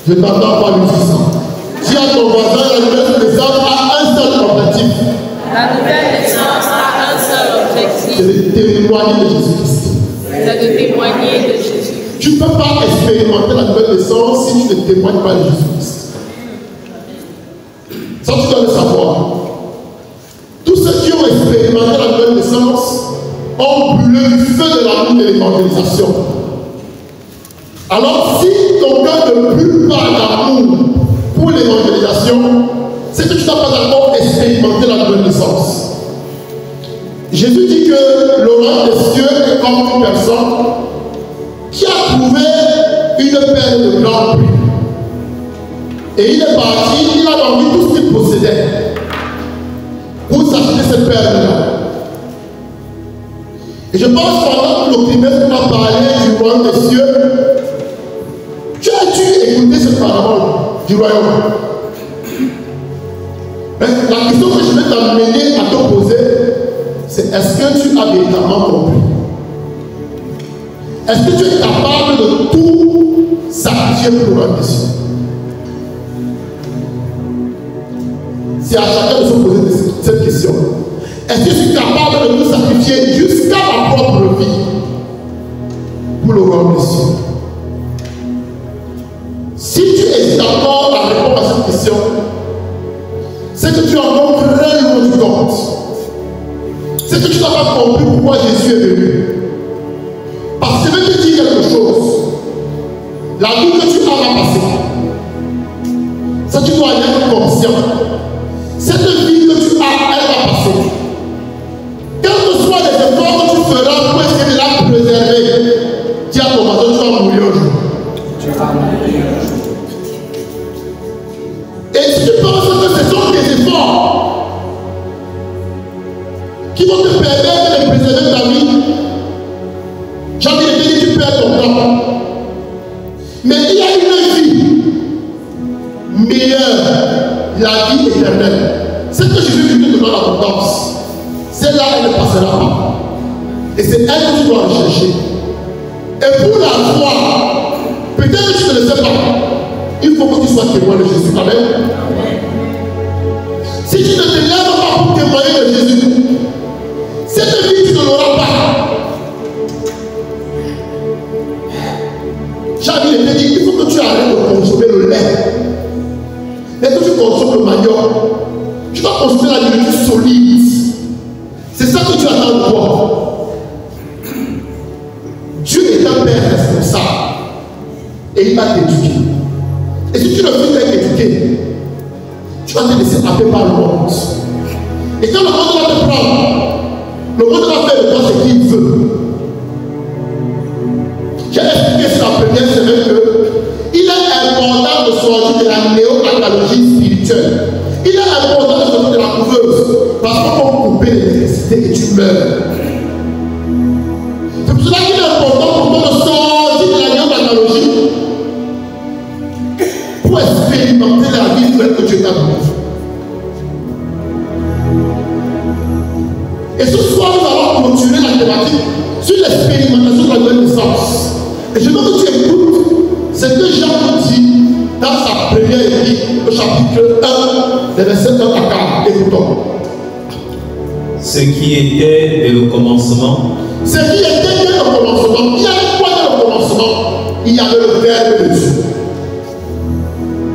Je ne t'entends pas, musicien. Dis à ton voisin, la nouvelle naissance a un seul objectif. La nouvelle naissance a un seul objectif. C'est de témoigner de Jésus-Christ. C'est de témoigner de Jésus. Tu ne peux pas expérimenter la nouvelle naissance si tu ne témoignes pas de Jésus-Christ. Ça, tu dois le savoir. Tous ceux qui ont expérimenté la nouvelle naissance ont brûlé du feu de l'amour de l'évangélisation. Alors, si ton cœur ne brûle pas d'amour pour l'évangélisation, c'est que tu n'as pas encore expérimenté la nouvelle naissance. Jésus dit que le roi des cieux est comme une personne qui a trouvé une perle de blanc pur. Et il est parti, il a vendu tout ce qu'il possédait pour s'acheter cette perle-là. Et je pense pendant que l'occupeur m'a parlé du royaume des cieux, tu as-tu écouté cette parole du royaume? Mais la question que je vais t'amener à te poser, c'est est-ce que tu as véritablement compris? Est-ce que tu es capable de tout sacrifier pour le royaume des cieux? C'est à chacun de se poser cette question. Est-ce que je suis capable de tout sacrifier jusqu'à ma propre vie pour le royaume des cieux? Si tu hésites encore à répondre à cette question, c'est que tu es encore très loin du compte. C'est que tu n'as pas compris pourquoi Jésus est venu. Parce que je vais te dire quelque chose. La vie que tu as là passée, ça tu dois en être conscient. Cette vie que tu as, elle va passer. Quels que soient les efforts que tu feras pour essayer de la préserver, dis à ton voisin, tu vas mourir un jour. Tu vas mourir un jour. Et si tu penses que ce sont tes efforts qui vont te permettre de préserver ta vie, j'ai envie de te dire, tu perds ton temps. Mais il y a une vie meilleure, la vie éternelle. C'est que Jésus lui donne l'abondance. Celle-là, elle ne passera pas. Et c'est elle que tu dois rechercher. Et pour la foi, peut-être que tu ne le sais pas, il faut que tu sois témoin de Jésus. Amen. Si tu ne te lèves pas pour témoigner de Jésus, cette vie, tu ne l'auras pas. J'ai envie de te dire, il faut que tu arrêtes de consommer le lait. Et que tu consommes le manioc. Tu dois consommer la nourriture solide. C'est ça que tu attends de toi. Dieu est un père responsable. Et il va t'éduquer. Et si tu ne veux pas t'éduquer, tu vas te laisser happer par le monde. Et quand le monde va te prendre, le monde va faire de toi ce qu'il veut. J'ai expliqué sur la première semaine qu'il est important de sortir de la néo-analogie spirituelle. Il est important de sortir de la couveuse. Parce qu'on peut couper l'électricité et tu meurs. C'est pour cela qu'il est important pour toi de sortir de la néo-analogie pour expérimenter la vie nouvelle que Dieu t'a donnée. Et ce soir, nous allons continuer la thématique sur l'expérimentation de la nouvelle naissance. Et je veux que tu écoutes ce que Jean dit dans sa première épître, au chapitre 1, des versets 1 à 4. Écoutons. Ce qui était dès le commencement. Ce qui était dès le commencement. Il y avait quoi dès le commencement? Il y avait le Verbe de Dieu.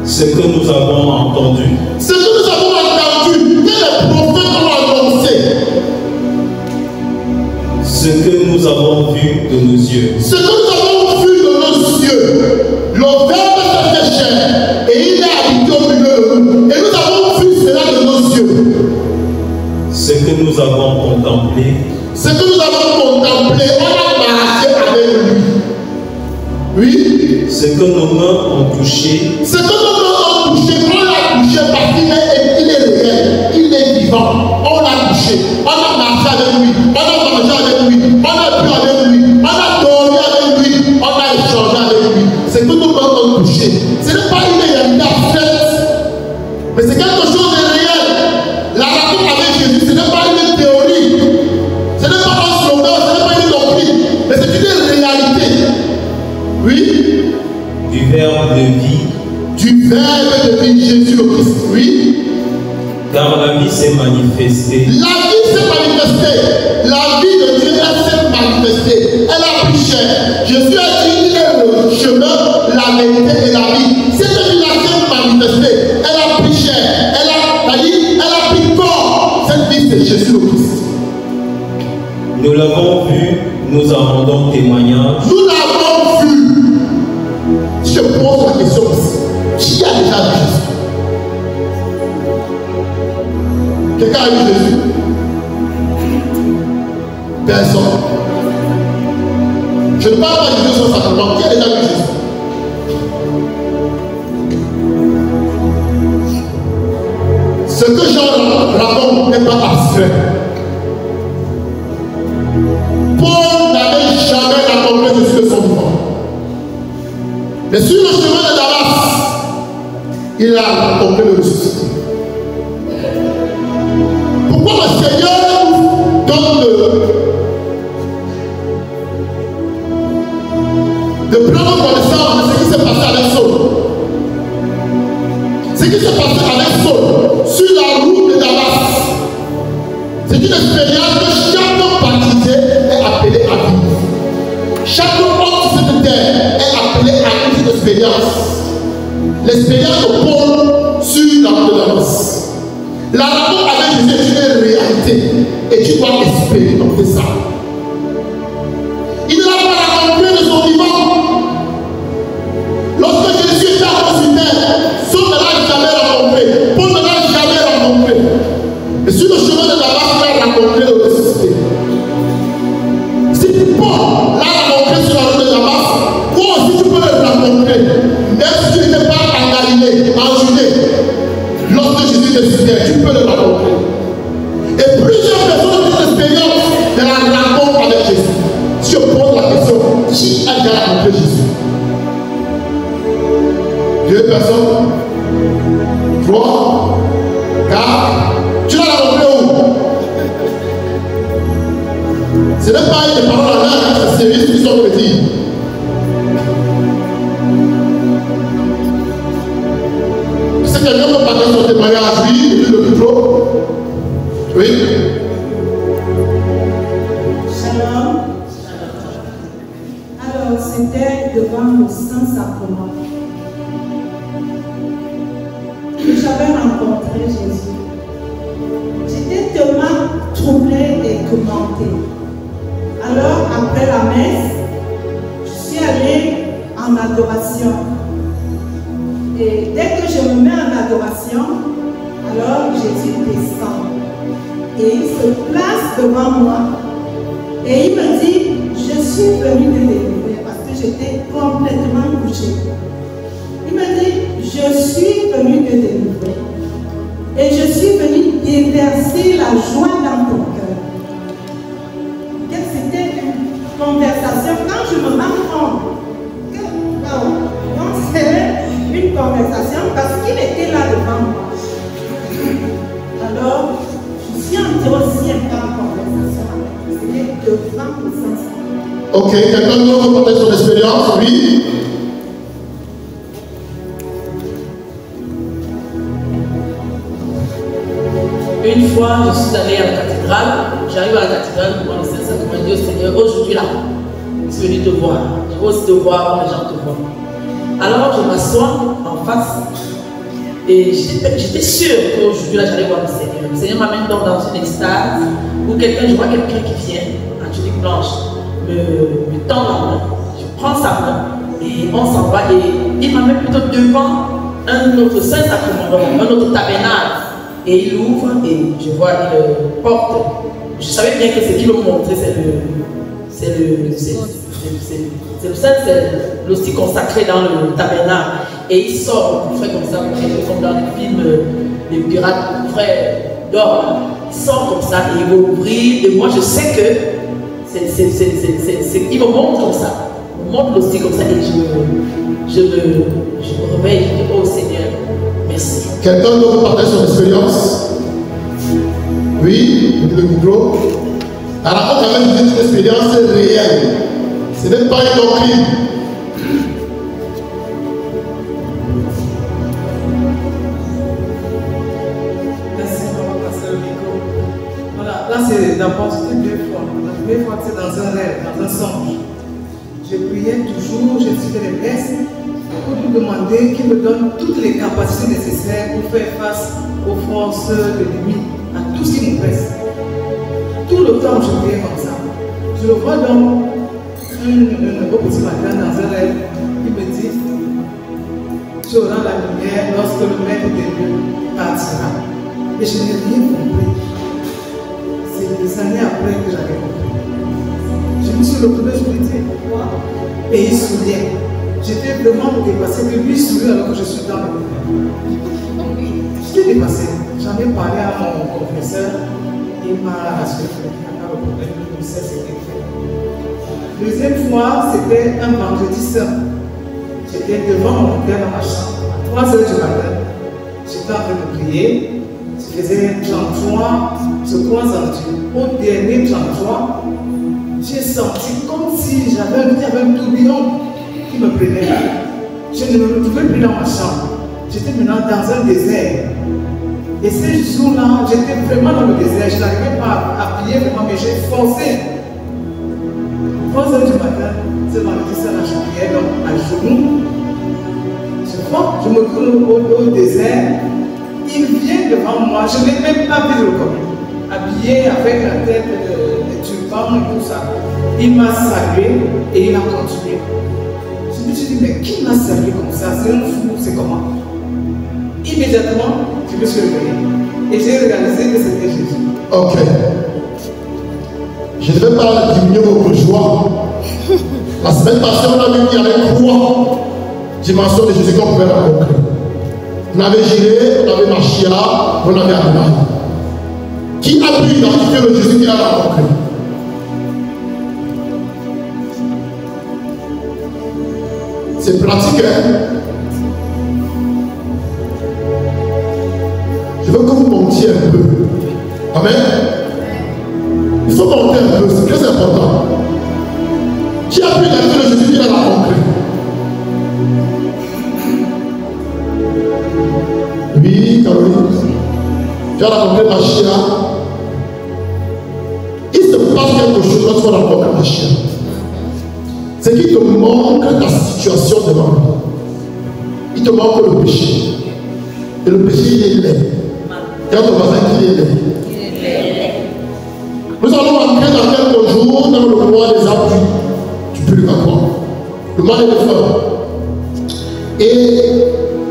Ce que nous avons entendu. Ce que nous avons entendu, que les prophètes ont annoncé. Ce que nous avons vu de nos yeux. Ce que nous avons vu de nos yeux. Le Verbe s'est fait chair et il est habité au milieu de nous. Et nous avons vu cela de nos yeux. Ce que nous avons contemplé. Ce que nous avons contemplé, on a marché avec lui. Oui. Ce que nos mains ont touché. Ce que nos mains ont touché, on l'a touché parce qu'il est réel, il est vivant. On l'a touché, on a marché avec lui, on a mangé avec lui, on a bu avec lui, on a dormi avec lui, on a échangé avec lui. Ce que nos mains ont touché, ce n'est pas une réalité abstraite, mais c'est quelque chose de réel. La rencontre avec Jésus, ce n'est pas une théorie, ce n'est pas un slogan, ce n'est pas une doctrine, mais c'est une réalité. Oui. Du verbe de vie du Verbe de vie Jésus le Christ. Oui. Car la vie s'est manifestée. La vie s'est manifestée. La vie de Dieu, elle s'est manifestée. Elle a pris chair. Jésus a dit, il est le chemin, la vérité et la vie. Cette vie-là s'est manifestée. Elle a pris chair. Elle a pris corps. Cette vie, c'est Jésus le Christ. Nous l'avons vu, nous en rendons témoignage. Nous l'avons vu. Je pose la question aussi. Qui a déjà vu Jésus? Quelqu'un a vu Jésus? Personne. Je ne parle pas de Jésus sur sacrement. Qui a déjà vu Jésus? Ce que Jean raconte n'est pas abstrait. Paul n'avait jamais rencontré Jésus de son vivant. Mais sur le chemin de Damas, il a rencontré le ressuscité. Pourquoi le Seigneur donne de prendre connaissance de ce qui s'est passé avec Saul? Ce qui s'est passé avec Saul sur la route de Damas, c'est une expérience que chaque baptisé est appelé à vivre. Chaque homme sur cette terre est appelé à une expérience. L'expérience de Paul sur la route de Damas. La rencontre avec Jésus est une réalité et tu dois expérimenter ça. Il ne l'a pas rencontré de son vivant. Lorsque Jésus était à sur terre, Saul ne l'a jamais rencontré. Paul ne l'a jamais rencontré. Et sur le chemin de Damas, il a rencontré le ressuscité. Si Paul l'a rencontré sur la route de Damas, toi aussi tu peux le rencontrer. Même si tu n'étais pas en Galilée, en Judée. Lorsque Jésus ressuscité, tu peux le rencontrer. Et plusieurs personnes ont une expérience de la rencontre avec Jésus. Si je pose la question, qui a déjà rencontré Jésus? 2 personnes, 3, 4. Tu l'as rencontré où? Ce n'est pas des paroles en l'air, c'est sérieux qui sont petits. C'est quelqu'un qui partage son témoignage, oui, le micro. Oui. Shalom. Alors, c'était devant le Saint-Sacrement que j'avais rencontré Jésus. J'étais tellement troublée et tourmentée. Alors, après la messe, je suis allée en adoration. Et dès que je me mets en adoration, alors Jésus descend. Et il se place devant moi. Et il me dit, je suis venu te délivrer parce que j'étais complètement couchée. Il me dit, je suis venu te délivrer. Et je suis venu déverser la joie dans ton cœur. C'était une conversation. Quand je me rends compte que, donc c'était une conversation parce qu'il était là devant moi. Alors, je suis entrée aussi un peu en conversation avec lui. C'était devant le Saint-Sacrement. Ok, quelqu'un d'autre peut partager son expérience? Oui. Une fois, je suis allée à la cathédrale. J'arrive à la cathédrale pour voir le Saint-Sacrement. Je dis au Seigneur, aujourd'hui là, je suis venu te voir. Je veux aussi te voir comme les gens te voient. Alors je m'assois en face et j'étais sûre qu'aujourd'hui là j'allais voir le Seigneur. Le Seigneur m'amène donc dans une extase où je vois quelqu'un qui vient en tunique blanche, me tend la main, je prends sa main et on s'en va et il m'amène plutôt devant un autre Saint-Sacrement, un autre tabernacle. Et il ouvre et je vois, il porte. Je savais bien que ce qu'il me montrait, c'est l'hostie consacré dans le tabernacle. Et il sort, il fait comme ça, comme dans les films des pirates, frère d'or. Il sort comme ça et il m'ouvrit. Et moi je sais que il me montre comme ça. Il me montre l'hostie comme ça et je me réveille. Je dis, oh Seigneur, merci. Quelqu'un d'autre partage son expérience? Oui, le micro. La rencontre avec une expérience réelle. Ce n'est pas une doctrine. c'est dans un rêve, dans un songe. Je priais toujours, je suivais les messes pour lui demander qu'il me donne toutes les capacités nécessaires pour faire face aux forces de l'ennemi, à tout ce qui nous presse. Tout le temps, je priais comme ça. Je le vois donc un beau petit matin dans un rêve qui me dit tu auras la lumière lorsque le maître des lieux partira. Et je n'ai rien compris. C'est des années après que j'avais compris. Je me suis retrouvé, je me dis pourquoi pays sourire. J'étais vraiment dépassé que lui sourit alors que je suis dans le monde. J'étais dépassé. J'en ai parlé à mon confesseur. Il m'a assuré qu'il n'y a pas de problème. Il sait ce qu'il fait. Deuxième fois, c'était un vendredi saint. J'étais devant mon père dans ma chambre à 3 h du matin. J'étais en train de prier. Je faisais 33, je crois en Dieu. Au dernier 33, j'ai senti comme si j'avais un tourbillon qui me prenait. Je ne me retrouvais plus dans ma chambre. J'étais maintenant dans un désert. Et ces jours-là, j'étais vraiment dans le désert. Je n'arrivais pas à prier vraiment, mais j'ai foncé. 3 h du matin, c'est vendredi ça, je priais donc à genoux. Je me trouve au désert. Il vient devant moi, je n'ai même pas vu le corps. Habillé avec la tête de turban et tout ça. Il m'a salué et il a continué. Je me suis dit, mais qui m'a salué comme ça? C'est un fou, c'est comment? Immédiatement, je me suis réveillé et j'ai réalisé que c'était Jésus. Ok. Je ne vais pas diminuer votre joie. La semaine passée, on a vu qu'il y avait 3 dimensions de Jésus qu'on pouvait rencontrer. On avait Jiré, on avait Machia, on avait Adonai. Qui a pu identifier le Jésus qu'il a rencontré? C'est pratique, hein? Je veux que vous montiez un peu. Amen. Il faut monter un peu, c'est très important. Qui a pu identifier le Jésus qu'il a rencontré? Oui, Caroline. Tu as rencontré Machia. Il se passe quelque chose lorsqu'on rencontre Machia. C'est qu'il te montre ta situation devant lui. Il te montre le péché. Et le péché, il est laid. Et ton voisin qu'il est laid. Nous allons entrer dans quelques jours dans le mois des arbres du purgatoire. Le mois des feux. Et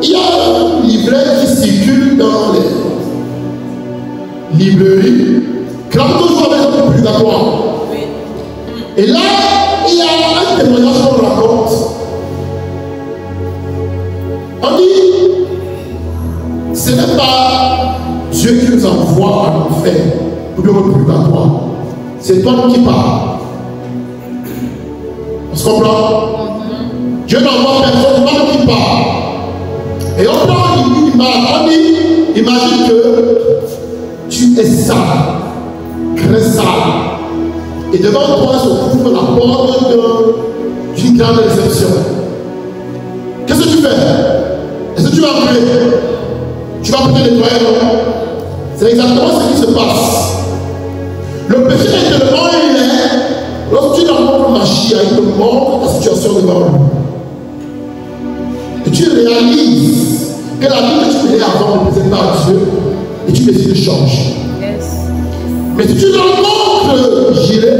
il y a un livret qui circule dans les librairies, qui a toujours avec le purgatoire. Et là, il y a un témoignage qu'on raconte. On dit, ce n'est pas Dieu qui nous envoie en enfer pour le purgatoire. C'est toi qui parles. On se comprend? Dieu n'envoie personne, c'est toi qui parle. Et on prend une image, on dit, imagine que tu es sale, très sale. Et devant toi se trouve la porte d'une grande réception. Qu'est-ce que tu fais? Est-ce que tu vas entrer? Tu vas peut-être nettoyer, non? C'est exactement ce qui se passe. Le péché est tellement laid, lorsque tu rencontres Machia, il te montre ta situation devant lui. Et tu réalises que la vie que tu faisais avant ne plaisait pas à Dieu et tu décides de changer. Mais si tu rencontres Jiré,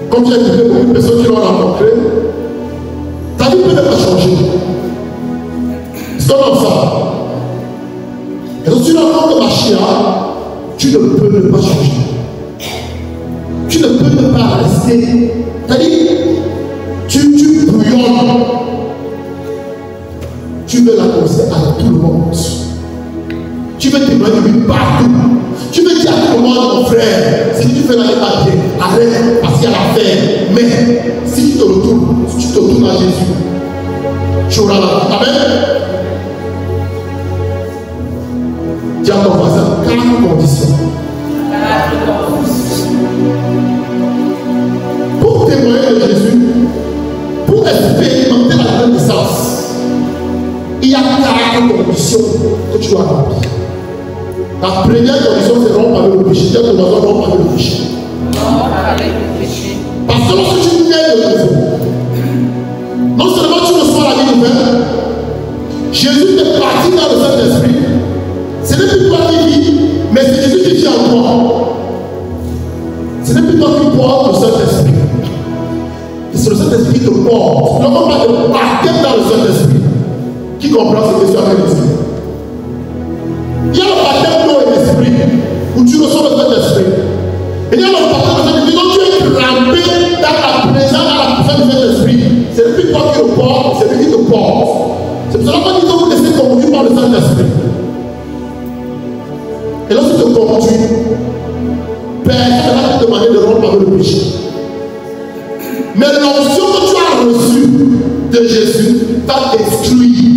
comme tu as écouté beaucoup de personnes qui l'ont rencontré, ta vie peut ne pas changer. C'est comme ça. Et si tu rencontres Machia, tu ne peux ne pas changer. Tu ne peux ne pas rester. C'est-à-dire, tu bouillonnes. Tu veux l'annoncer à tout le monde. Tu veux témoigner de lui partout. Tu veux dire à tout le monde, mon frère, si tu fais la papier, arrête parce qu'il y a l'affaire. Mais si tu te retournes à Jésus, tu auras la vie. Amen. Dis à ton voisin, 4 conditions. Pour témoigner de Jésus, pour expérimenter la renaissance, il y a 4 conditions que tu dois remplir. La première condition, c'est rompre avec le péché. Dis à ton voisin, rompre avec le péché. Parce que lorsque tu nais de nouveau, non seulement tu reçois la vie nouvelle, Jésus t'est parti dans le Saint-Esprit. Ce n'est plus toi qui vis, mais c'est Jésus qui vit en toi. Ce n'est plus toi qui portes le Saint-Esprit. C'est le Saint-Esprit qui te porte. Non pas de baptême dans le Saint-Esprit. Qui comprend ce que tu as dit? Il y a le baptême d'eau et d'esprit, où tu reçois le Saint-Esprit. Et il y a le baptême de Saint-Esprit, dont tu es trempé dans la présence, dans la puissance du Saint-Esprit. C'est lui qui toi qui le porte, c'est lui qui te porte. C'est pour cela qu'on dit que vous laissez conduire par le Saint-Esprit. Et lorsqu'il te conduit, personne ne va te demander de rompre avec le péché. Mais l'onction que tu as reçue de Jésus va t'instruire.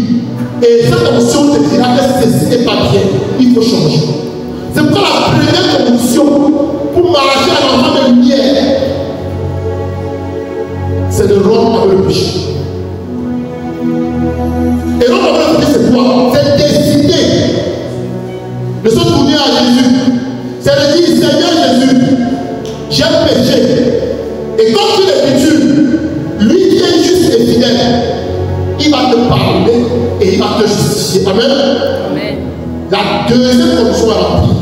Et cette onction te dira que ceci n'est pas bien, il faut changer. C'est pourquoi la première condition pour marcher à l'enfant de lumière, c'est de rompre avec le péché. Et rompre avec le péché, c'est quoi? C'est décider de se tourner à Jésus. C'est de dire, Seigneur Jésus, j'ai péché. Et comme tu l'Écriture, lui qui est juste et fidèle, il va te parler et il va te justifier. Amen. Amen. La deuxième condition à remplir,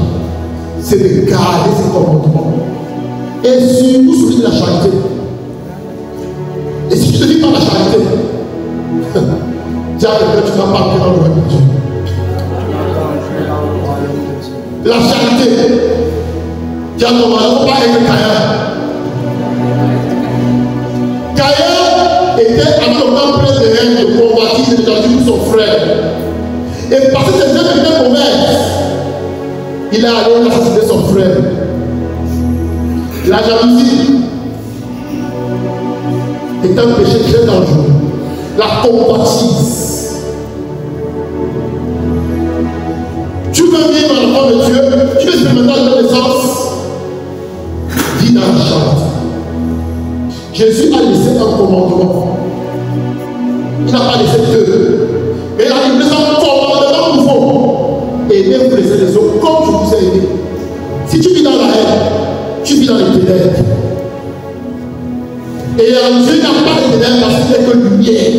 c'est de garder ses commandements. Et surtout celui de la charité. Et si tu te dis par la charité, dis à quelqu'un, tu vas pas entrer dans le royaume de Dieu. La charité, dis à ton mari, on va pas être Caïn. Caïn était en même temps plein de haine, de convoitise et de jalousie pour son frère. Et parce que ses œuvres étaient mauvaises, il est allé assassiner son frère. La jalousie est un péché très dangereux. La convoitise. Tu veux vivre l'enfant de Dieu, tu veux expérimenter la connaissance, vis dans la charité. Jésus a laissé un commandement. Il n'a pas laissé deux. Mais il a laissé un commandement nouveau. Aimez-vous les uns les autres comme je vous ai aimé. Si tu vis dans la haine, tu vis dans les ténèbres. Et en Dieu, il n'y a pas de ténèbres parce qu'il n'est que lumière.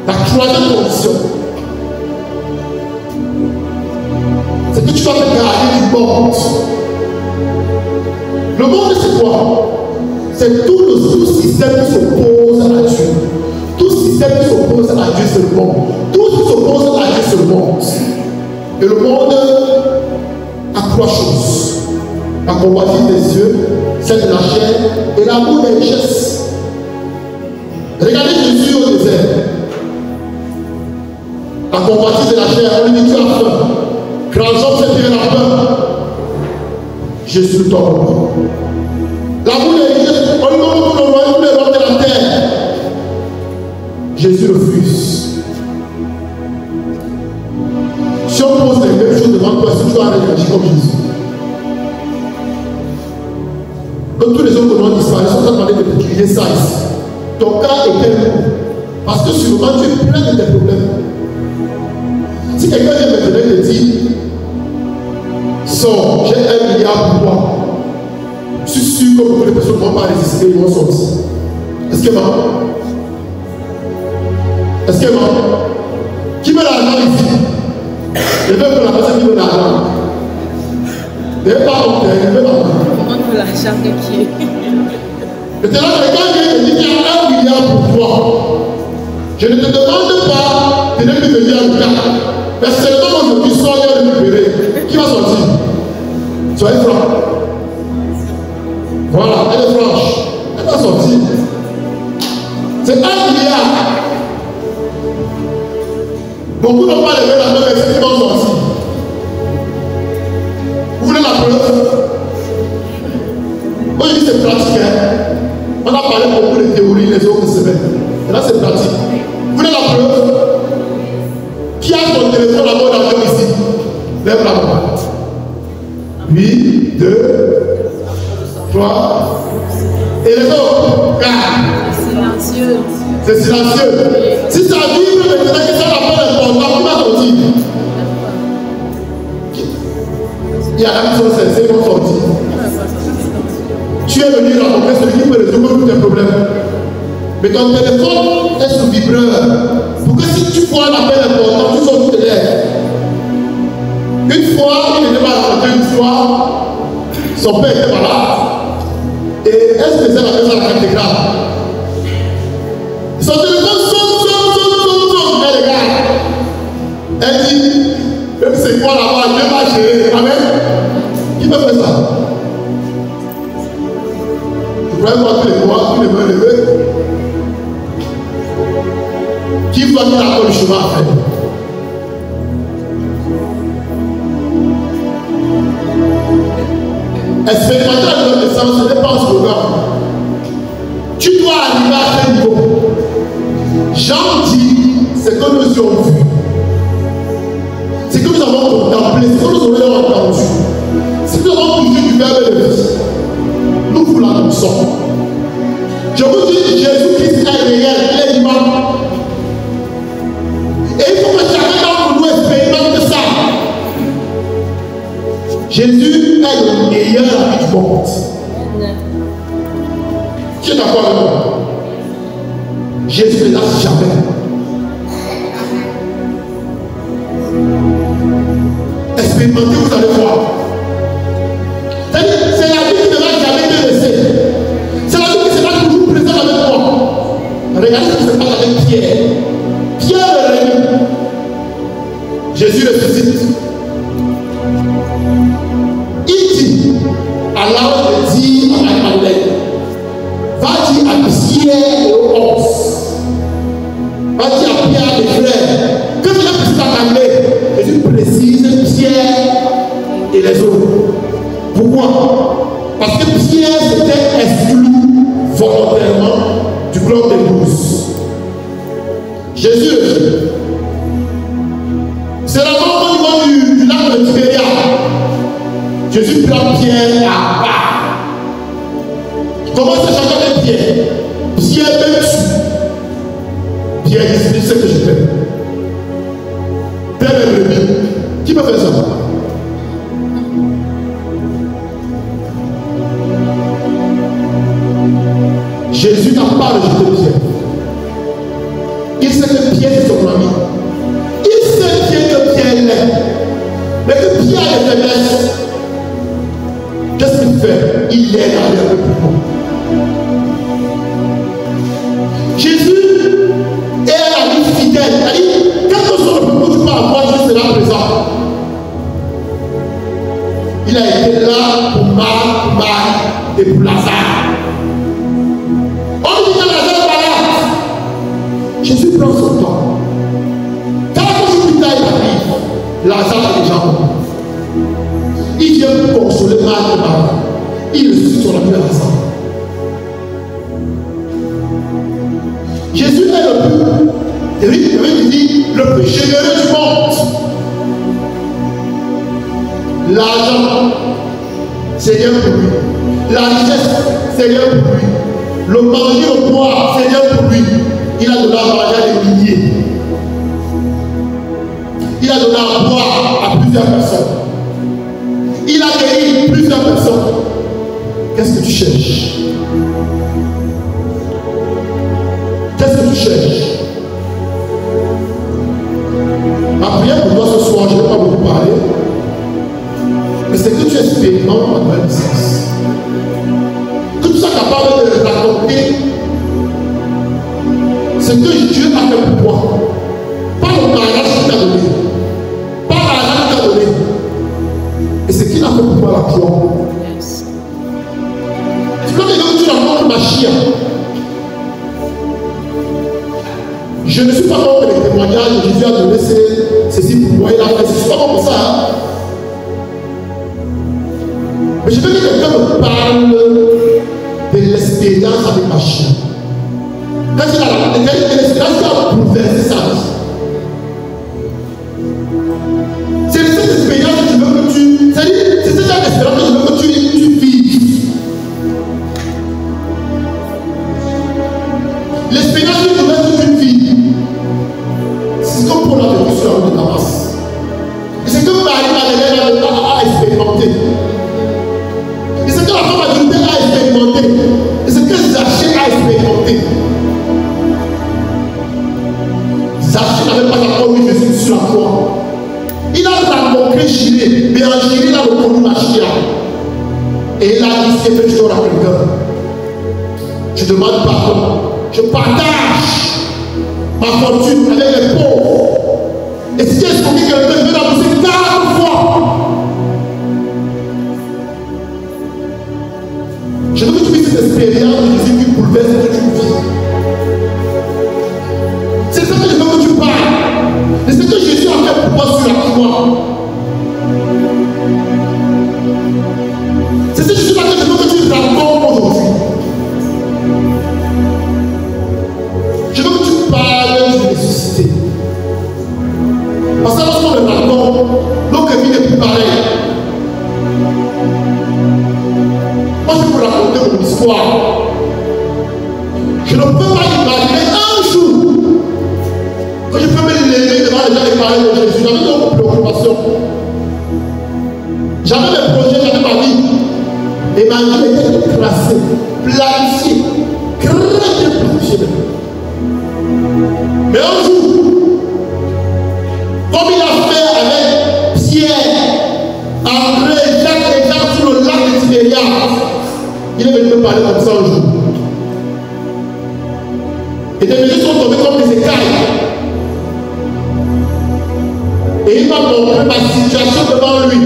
La troisième condition, c'est que tu dois te garder du monde. Le monde, c'est quoi? C'est tout système qui s'oppose à Dieu. Tout système qui s'oppose à Dieu, c'est le monde. Tout ce qui s'oppose à Dieu, c'est le monde. Et le monde a trois choses. La convoitise des yeux, celle de la chair et l'amour des richesses. Regardez Jésus au désert. La convoitise de la chair, on lui dit tu as faim. Grand homme s'est tiré la faim. Jésus tombe. L'amour des richesses, on lui demande pour le royaume de la terre. Jésus refuse. Si on pose les mêmes choses devant toi, si tu dois réagir comme Jésus. Donc tous les autres commandes disparaissent, on t'a demandé de crier ça ici. Ton cas est tellement. Parce que sûrement tu es plein de tes problèmes. Si quelqu'un vient maintenant te dire, sors, j'ai 1 milliard pour toi. Je suis sûr que beaucoup de personnes ne vont pas résister, ils vont sortir. Est-ce que maman? Est-ce que maman? Qui veut l'argent ici? Je veux que la personne qui veut l'argent. Ne pas obtenir, ne veut l'argent. Comment veut l'argent de qui? Maintenant, quelqu'un vient te dire qu'il y a 1 milliard pour toi. Je ne te demande pas de ne plus venir à l'hôpital. Mais seulement aujourd'hui, sois bien récupéré. Qui va sortir? Soyez franc. Voilà, elle est franche. Elle va sortir. C'est 1 milliard. Beaucoup n'ont pas levé la main, mais c'est qui vont sortir. Vous voulez la preuve? Aujourd'hui, c'est pratique. Hein? On a parlé beaucoup de théories les autres semaines. Et là, c'est pratique. Vous voulez la preuve? Qui a son téléphone à bord d'avion ici? Lève la main. 8, 2, 3. Et les autres? 4. C'est silencieux. C'est silencieux. Si ça vibre maintenant, que ça l'appelle important, qui va sortir? Il y a la qui sont sincères, ils vont sortir. son père était malade. Et elle se faisait la maison à la cathédrale. Son téléphone sonne, elle regarde. Elle dit, même c'est quoi là-bas, Dieu va gérer. Amen. Qui peut faire ça? Je pourrais voir tous les mois, tous les mains levées. Qui voit qu'il a encore le chemin à faire? Expérimenter la reconnaissance, ce n'est pas un slogan. Tu dois arriver à ce niveau. Jean dit ce que nous avons vu, ce que nous avons contemplé, ce que nous avons entendu, ce que nous avons touché du verbe de vie. Nous vous l'annonçons. Je vous dis, Jésus-Christ est réel, il est vivant. Et il faut que chacun d'entre nous expérimente ça. Jésus est le meilleur ami du monde. Qui est d'accord avec moi? Jésus ne lâche jamais. Expérimentez, vous allez voir. C'est la vie qui ne va jamais te laisser. C'est la vie qui sera toujours présente avec moi. Regardez ce qui se passe avec Pierre. Pierre le rémi. Jésus ressuscite. Il dit, alors il dit à Marie-Madeleine, va dire à Pierre et aux 11, va dire à Pierre et frères, que je l'ai précisé à Marie, Jésus précise Pierre et les autres. Pourquoi? Parce que Pierre s'était exclu volontairement du club des 12. Jésus, c'est la mort au niveau du lac de Tibéria. Jésus prend Pierre à part. Comment ça chacun de Pierre? Pierre me tue. Pierre dit, c'est ce que je fais. Père mes brebis. Qui peut faire ça? Jésus n'a pas rejeté Pierre. Il sait que Pierre est son ami. Il sait bien que Pierre l'aime. Mais que Pierre est faiblesse. Qu'est-ce qu'il fait? Il l'aide à aller un peu plus loin. Jésus est un ami fidèle. C'est-à-dire, quel que soit le propos que tu peux avoir, Dieu sera présent. Il a été là pour Marie et pour Lazare. On dit que Lazare est malade. Jésus prend son temps. Quelques jours plus tard, il arrive. Lazare est déjà mort. Il vient pour consoler Marie et Marie. Il le suit sur la vie de Lazare. Jésus est le plus, il dit, le plus généreux du monde. L'argent, c'est rien pour lui. La richesse, c'est rien pour lui. Le manger, le boire, c'est rien pour lui. Il a donné à manger à des milliers. Il a donné à boire à plusieurs personnes. Il a guéri plusieurs personnes. Qu'est-ce que tu cherches? Qu'est-ce que tu cherches? Ma prière pour toi ce soir, je ne vais pas beaucoup parler. Mais c'est que tu expérimentes ma nouvelle naissance. Que tu sois capable de raconter ce que Dieu a fait pour toi. Pas le mariage qu'il t'a donné. Pas l'argent qu'il t'a donné. Et ce qu'il a fait pour toi la croix. Tu peux me dire que tu rencontres ma chienne. Je ne suis pas contre les témoignages que Jésus a donné ceci pour moi, il a fait. Je ne suis pas contre ça. Hein? Mais je veux que quelqu'un me parle de l'expérience avec ma chienne. Quand il a l'expérience qui a bouleversé sa vie. C'est cette expérience que je veux que tu. C'est-à-dire, c'est cette expérience que je veux que tu vives. L'expérience que je veux que tu vives. C'est comme pour la vécu sur la route de Damas. Et c'est comme Marie-Madeleine a expérimenté. Et c'est que la femme adultère a expérimenté. Et c'est que Zachée a expérimenté. Zachée n'avait pas encore vu Jésus sur la croix. Il a rencontré Chiré, mais en Chiré, il a reconnu Machia. Et il a dit, si je donne à quelqu'un, je demande pardon. Je partage ma fortune avec les pauvres. Et si j'ai escroqué quelqu'un, je vais l'annoncer 4 fois. Je veux que tu puisses cette expérience de Jésus qui bouleverse ce que tu vis. C'est ça que je veux que tu parles. Et c'est ce que Jésus a fait pour toi sur la croix. C'est ce Jésus-là que je veux que tu racontes aujourd'hui. Je veux que tu parles du ressuscité. Parce que lorsqu'on le raconte, notre vie n'est plus pareille. Moi, je vais vous raconter mon histoire. Je ne peux pas imaginer un jour que je peux me lever devant les gens et parler de Jésus. J'avais d'autres préoccupations. J'avais mes projets, j'avais ma vie. Et ma vie était toute tracée, planifiée, très bien planifiée. Mais un jour, comme il a fait avec Pierre, André, Jacques et Jean sur le lac de Tibériade, il est venu me parler comme ça un jour. Et des mesures sont tombées comme des écailles. Et il m'a montré ma situation devant lui.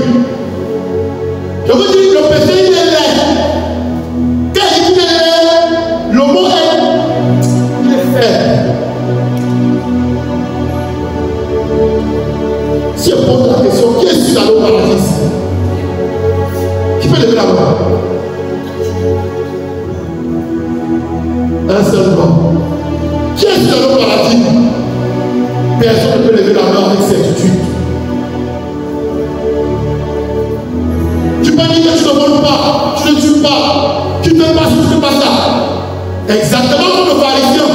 Je vous dis, le péché, il est laid. Quand il est laid, le mot est, il est faible. Si on pose la question, qui est sur la loi paradis? Qui peut lever la main? Un seul mot. Qui est sur la loi paradis? Personne ne peut lever la main avec certitude. Tu peux dire que tu ne voles pas, tu ne tues pas, tu ne fais pas ce, tu ne fais pas ça. Exactement comme le pharisien.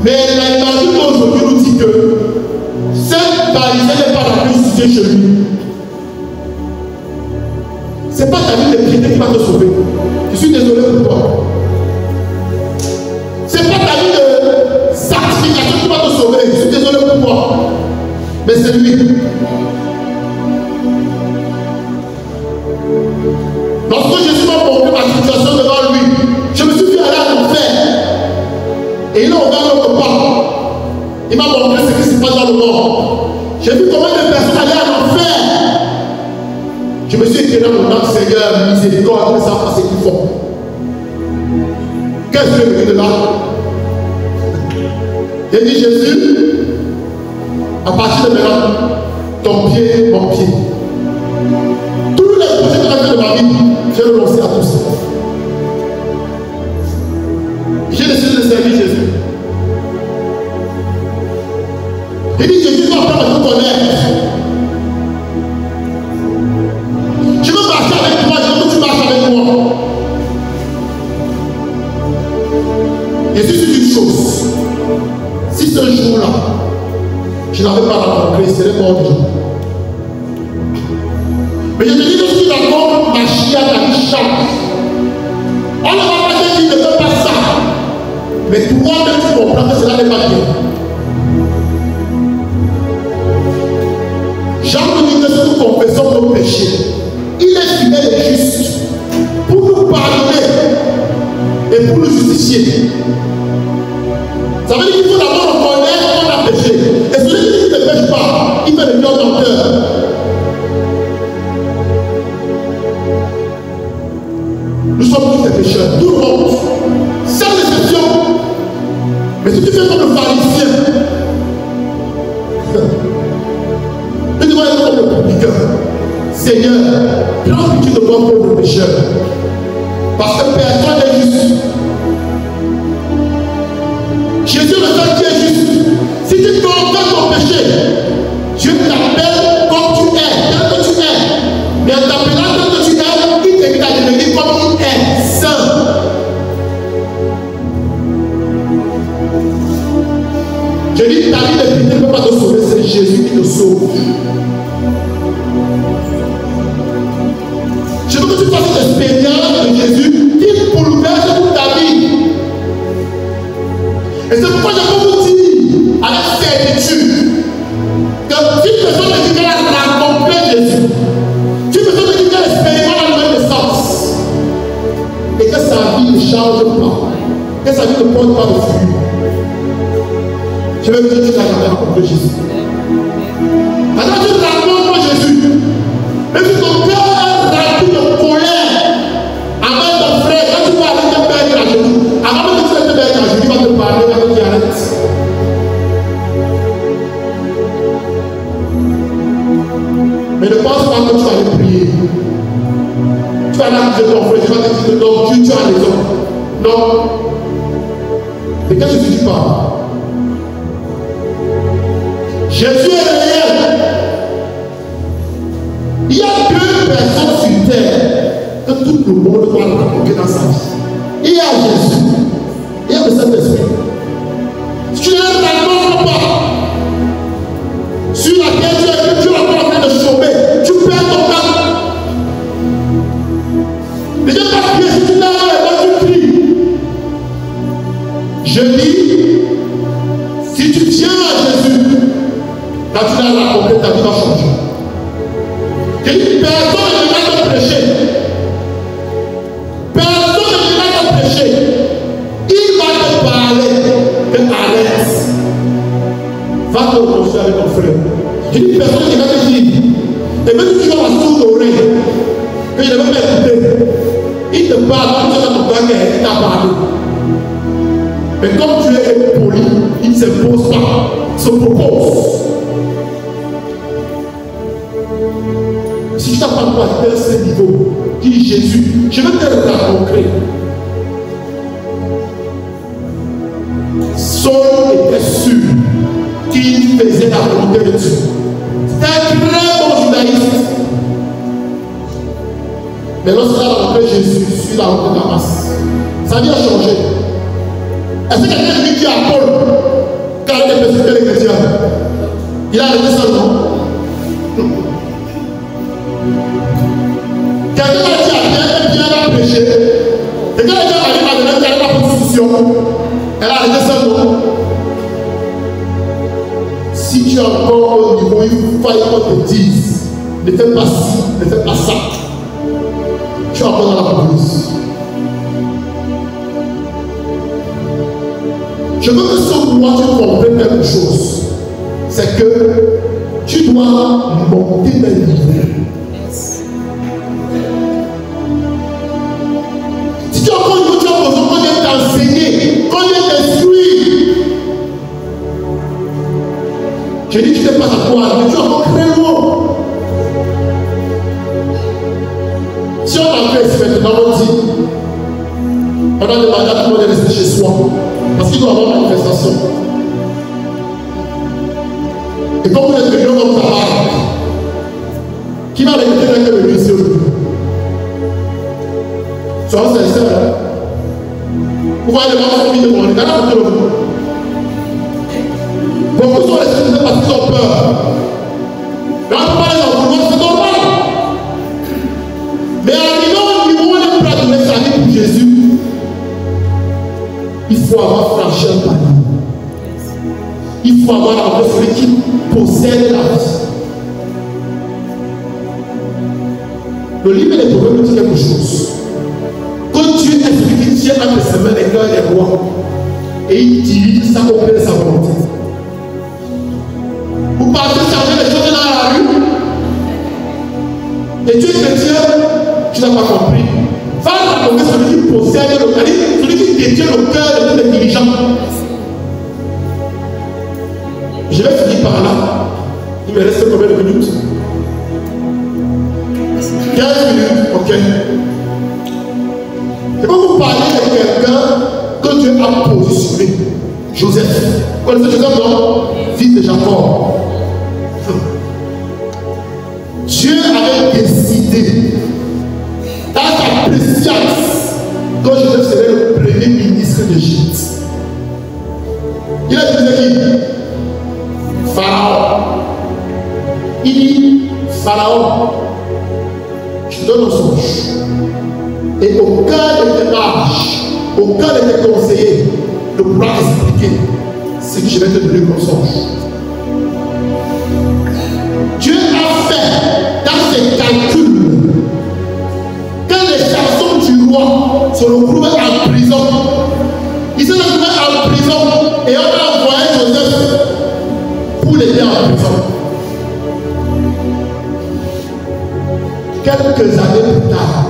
Mais la Bible d'aujourd'hui nous dit que ce pharisien n'est pas la plus cité chez lui. Ce n'est pas ta vie de piété qui va te sauver. Je suis désolé pour toi. Ce n'est pas ta vie de sanctification qui va te sauver. Je suis désolé pour toi. Mais c'est lui. Lorsque Jésus m'a montré ma situation devant lui, je me suis fait aller à l'enfer. Et il a ouvert notre pas. Il m'a montré ce qui se passe dans le monde. J'ai vu combien de personnes allaient à l'enfer. Je me suis écrit dans mon âme, Seigneur, miséricorde, mais ça pas ce qu'ils font. Qu'est-ce que je veux de là? J'ai dit, Jésus, à partir de maintenant, ton pied, mon pied. Tous les projets que j'ai fait de ma vie, j'ai renoncé à tout ça. J'ai décidé de servir Jésus. J'ai dit, Jésus va apprendre à te connaître. Je veux marcher avec toi, je veux que tu marches avec moi. Jésus, c'est une chose. Si ce jour-là, je n'avais pas rencontré, il serait mort déjà. Mais je te dis que si tu rencontres ma chienne, ta vie change. On ne va pas te dire, ne fais pas ça. Mais toi-même, tu comprends que cela n'est pas bien. Jean nous dit que si nous confessons nos péchés, il est fidèle et juste pour nous pardonner et pour nous justifier. Ça veut dire qu'il faut d'abord reconnaître qu'on a péché. Et celui qui ne pêche pas, il fait le cœur dans le cœur. Nous sommes tous des pécheurs, tout le monde, sans exception. Mais si tu fais comme le pharisien, tu devrais être comme le publicain. Seigneur, prends pitié de moi pauvre pécheur. Parce que personne n'est juste. Jésus le seul qui est juste. Si tu confesses ton péché, Dieu t'appelle comme tu es, tel que tu es. Mais en t'appelant tel que tu es, il t'invite à devenir comme il est, saint. Je dis, ta vie de pitié ne peut pas te sauver, c'est Jésus qui te sauve. Je veux que tu fasses cette expérience de Jésus qui bouleverse toute ta vie. Et c'est pourquoi je peux vous dire avec certitude que si personne ne dit qu'elle a rencontré Jésus, si personne ne dit qu'elle expérimente ne porte pas de fruits, je vais vous dire que tu n'as jamais rencontré Jésus. Maintenant, tu rencontres Jésus. Mais si ton cœur est rempli de colère avec ton frère, quand tu vas aller te mettre à genoux, avant que tu te mettes à genoux, il va te parler, il va te dire arrête. Mais ne pense pas que tu vas aller prier. Tu vas aller dire ton frère, tu vas te dire non, tu as raison. Non. De quel Jésus tu parles? Jésus est réel. Il y a deux personnes sur terre que tout le monde doit rencontrer dans sa vie. Il y a Jésus, il y a le Saint-Esprit. Si tu ne le rencontres pas, sur laquelle tu es encore en train de chômer, tu perds ton temps. Ne viens pas crier, si tu n'as pas tu cries. Je dis, si tu tiens à Jésus, quand tu l'as rencontré, ta vie va changer. Je dis, personne ne va te prêcher. Personne ne va te prêcher. Il va te parler de Alex. Va te reconstruire avec ton frère. Je dis, personne ne va te dire. Et même si tu as la sourde oreille, que je ne veux pas écouter, il te parle, comme tu as ton baguette, il t'a parlé. Mais comme tu es poli, il ne s'impose pas, il se propose. Si tu n'as pas atteint ce niveau, dis Jésus, je vais te rencontrer. Saul était sûr qu'il faisait la volonté de Dieu. C'était un très bon judaïste. Mais lorsqu'il a rencontré Jésus sur la route de Damas, sa vie a changé. Est-ce que quelqu'un lui dit à Paul, quand il est persécuté les chrétiens, il a arrêté ça, non? Quelqu'un a dit à bien a prêché. Quelqu'un a dit à Marie-Madeleine qui a la prostitution. Elle a arrêté ça, non? Si tu es encore au niveau, il faut qu'on te dise, ne fais pas ci, ne fais pas ça. Tu es encore dans la police. Je veux que ce mois tu comprennes quelque chose. C'est que tu dois monter dans le niveau. Si tu as encore une autre chose, qu'on vient t'enseigner, qu'on vient t'instruire. Je dis que tu n'es pas à toi, mais tu es encore très loin. Si on a fait ici maintenant, on dit, on a demandé à tout le monde de rester chez soi. Parce qu'il doit y avoir une manifestation. Et comme vous êtes venu dans votre marque, qui va regretter que le lycée aujourd'hui? Soyons sincères. Vous voyez les gens qui ont envie de demander, quand on le voit. Beaucoup sont restés parce qu'ils ont peur. Mais on ne peut pas les en vouloir, c'est normal. Mais arrivant au niveau où on est prêt à donner sa vie pour Jésus, il faut avoir franchi un palier. Il faut avoir rencontré celui qui possède la vie. Le livre des Proverbes nous dit quelque chose. Que Dieu est celui qui tient entre ses mains les cœurs des rois et il dirige sa compagnie de sa volonté. Vous partez changer les choses dans la rue et Dieu est chrétien, tu n'as pas compris. Va rencontrer celui qui possède le cœur, celui qui détient le cœur de tous les dirigeants. Je vais finir par là. Il me reste combien de minutes? 15 minutes, ok. Je vais vous parler de quelqu'un que Dieu a positionné. Joseph. Vous connaissez Joseph, non? Fils de Jacob. Dieu avait décidé dans sa préscience que Joseph serait le premier ministre d'Égypte. Il a dit qui? Pharaon. Il dit, Pharaon, je te donne un songe. Et aucun de tes mages, aucun de tes conseillers ne pourra expliquer ce que je vais te donner comme songe. Dieu a fait dans ses calculs que les garçons du roi se retrouvaient en prison. Ils s'est retrouvé en prison et on a envoyé Joseph pour l'aider en prison. Quelques années plus tard,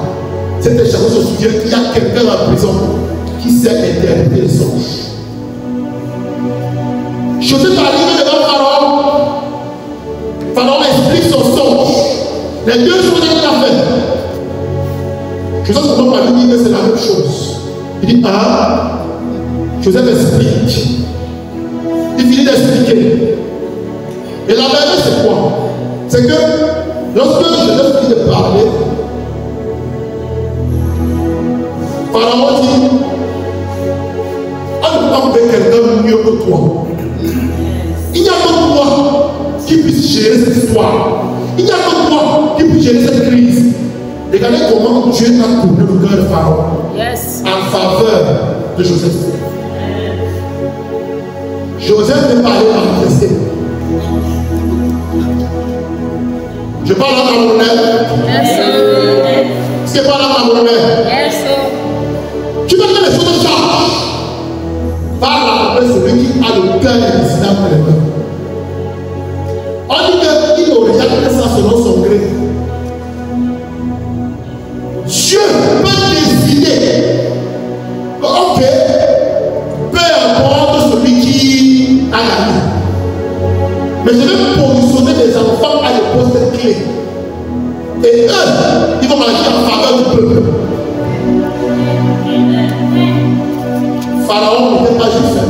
cette chanson se souvient qu'il y a quelqu'un en prison qui sait interpréter les songes. Joseph arrive devant Pharaon. Pharaon explique son songe. Les deux choses qu'il a fait. Joseph ne peut pas lui dire que c'est la même chose. Il dit, ah, Joseph explique. Il finit d'expliquer. Et la vérité, c'est quoi? C'est que lorsque Joseph finit de parler, Pharaon dit, on ne peut pas trouver quelqu'un mieux que toi. Il n'y a que toi qui puisse gérer cette histoire. Il n'y a que toi qui puisse gérer cette crise. Regardez comment Dieu a tourné le cœur de Pharaon en faveur de Joseph. Joseph n'est pas allé manifester. Je parle en camerounais. Est-ce que je parle en camerounais? Tu veux que les choses changent? Parle après celui qui a le cœur indisciplinable pour les peuples. On dit qu'il ne regarde que ça selon son gré. Dieu peut décider. Ok, peu importe celui qui a gagné. Mais je vais positionner les enfants à des postes clés. Et eux, ils vont agir en faveur du peuple. Pharaon n'était pas juste.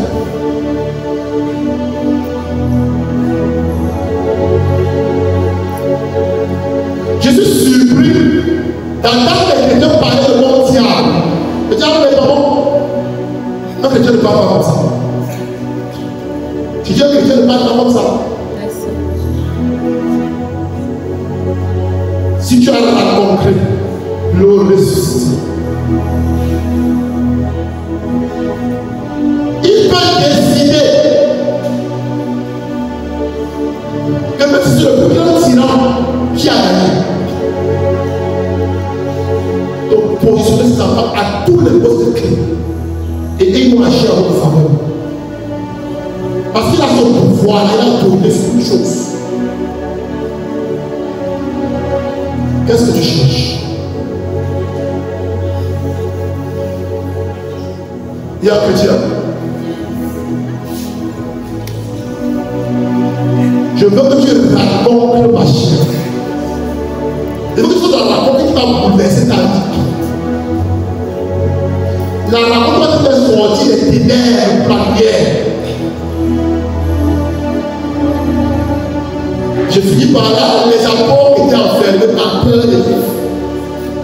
Je suis surpris d'entendre les chrétiens parler de mon diable. Le diable n'est pas bon. Un chrétien ne parle pas comme ça. Tu dis un chrétien ne parle pas comme ça. Si tu as rencontré le ressuscité, il peut décider que même si c'est le plus grand tyran qui a gagné, donc positionner ses enfants à tous les postes clés et ils vont agir en votre faveur. Parce qu'il a son pouvoir, il a donné sur une chose. Qu'est-ce que tu cherches? Il y a un chrétien. Je veux que tu racontes ma chair. Je veux que tu sois dans la raconte qui va bouleverser ta vie. La raconte va te faire sortir les ténèbres premières. Je finis par là, les apôtres étaient enfermés par peur des Juifs.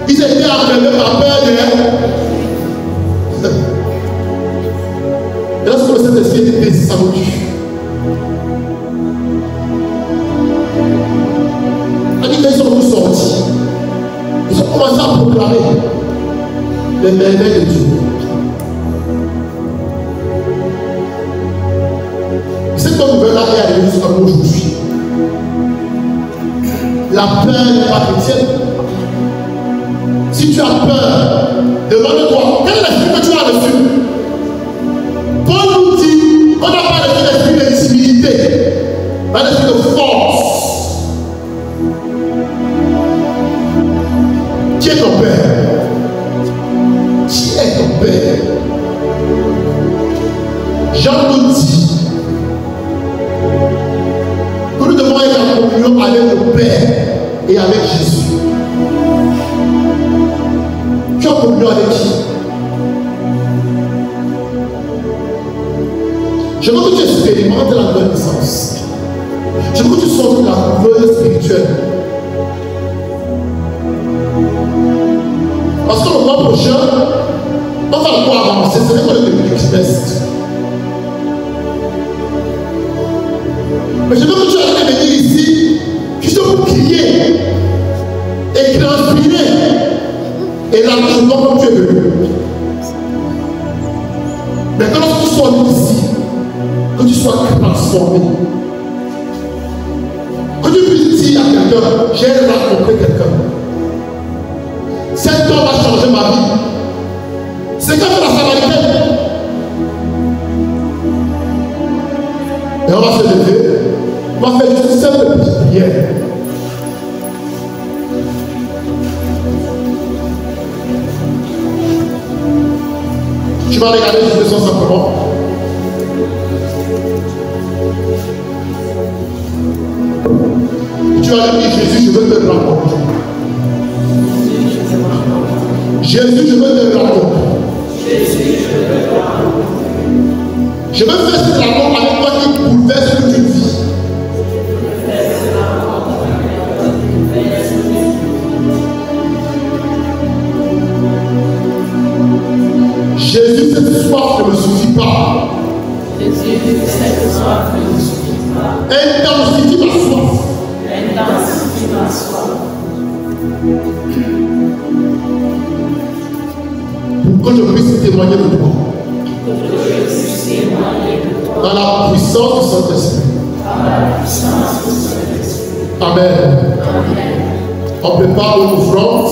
Ils étaient enfermés par peur des... Et lorsque le Saint-Esprit était descendu, on dit qu'ils sont tous sortis. Ils ont commencé à proclamer les merveilles de Dieu. Cette bonne nouvelle-là est arrivée jusqu'à nous aujourd'hui. La peur n'est pas chrétienne. Si tu as peur, demande-toi, quel est l'esprit que tu as reçu? Paul nous dit, on n'a pas reçu l'esprit d'intimidité, mais l'esprit de force. Qui est ton père? Qui est ton père? Jean nous dit que nous devons être en communion avec le Père et avec Jésus. Tu es en communion avec qui? Je veux que tu expérimentes la nouvelle naissance. Je veux que tu sortes de la couveuse spirituelle. Parce que le mois prochain, on va encore avancer. Ce n'est pas le début du trimestre. Mais je veux que tu ailles venir ici, juste pour crier et transpirer et largement comme tu es venu. Mais que lorsque tu sois ici, que tu sois transformé, que tu puisses dire à quelqu'un, j'ai rencontré quelqu'un. Cet homme a changé ma vie. C'est comme la Samaritaine. Et on va se lever. On va faire juste une simple petite prière. Tu vas regarder Jésus simplement. Tu vas lui dire, Jésus, je veux te rencontrer. Jésus, je veux te rencontrer. Je veux faire cette rencontre avec toi qui bouleverse toute une vie. Jésus, cette soif ne me suffit pas. Intensifie ma soif. Pour que je puisse témoigner de toi. Dans la puissance du Saint-Esprit. Amen. On prépare une offrande.